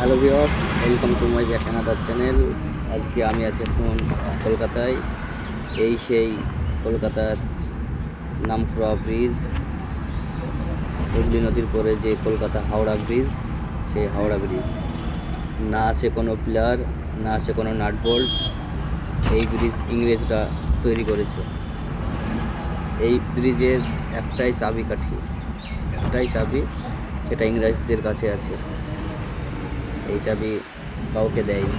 Hello viewers, welcome to my back another channel. আজকে আমি আছি এখন কলকাতায়। এই সেই কলকাতার নামকরা ব্রিজ, হুগলি নদীর পরে যে কলকাতা হাওড়া ব্রিজ, সেই হাওড়া ব্রিজ। না আছে কোনো পিলার, না আছে কোনো নাটবোল্ট। এই ব্রিজ ইংরেজরা তৈরি করেছে। এই ব্রিজের একটাই চাবিকাঠি, একটাই চাবি, সেটা ইংরেজদের কাছে আছে। এই চাবি কাউকে দেয়নি।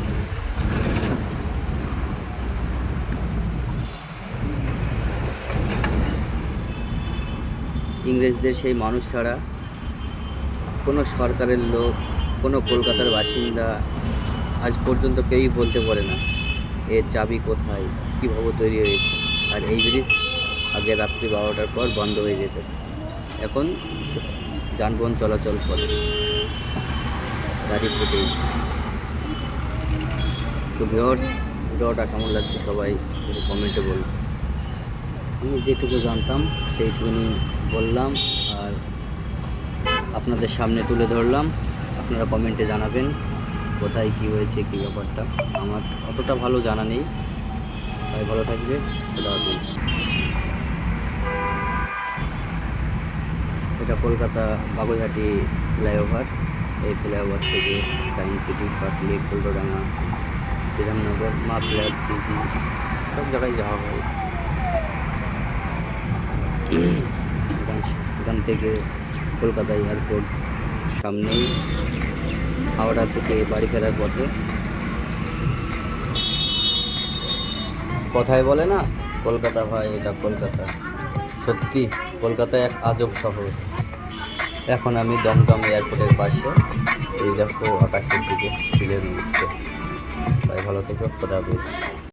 ইংরেজদের সেই মানুষ ছাড়া কোনো সরকারের লোক, কোনো কলকাতার বাসিন্দা আজ পর্যন্ত কেউই বলতে পারে না এর চাবি কোথায়, কীভাবে তৈরি হয়েছে। আর এই ব্রিজ আগে রাত্রি 12টার পর বন্ধ হয়ে যেত, এখন যানবাহন চলাচল করে, গাড়ি ফুটেজ। তো ভিউয়ার্স, ভিডিওটা কেমন লাগছে সবাই একটু কমেন্টে বলুন। আমি যেটুকু জানতাম সেইটুকুনি বললাম আর আপনাদের সামনে তুলে ধরলাম। আপনারা কমেন্টে জানাবেন কোথায় কী হয়েছে, কী ব্যাপারটা। আমার অতটা ভালো জানা নেই। তাই ভালো থাকবে, খোদা হাফেজ। এটা কলকাতা বাগুইহাটি ফ্লাইওভার। এই ফ্লাইওভার থেকে সায়েন্স সিটি, পাটলি, ফুলডাঙ্গা, বিধাননগর, মাফলার, পিজি সব জায়গায় যাওয়া হয়। এখান থেকে কলকাতা এয়ারপোর্ট সামনেই। হাওড়া থেকে বাড়ি ফেরার পথে। কথায় বলে না, কলকাতা ভাই, এটা কলকাতা। সত্যি কলকাতা এক আজব শহর। এখন আমি দমদম এয়ারপোর্টের পাশে। এই দেখো আকাশের দিকে তুলে নিচ্ছে। তাই ভালো থেকো, খোদা হাফেজ।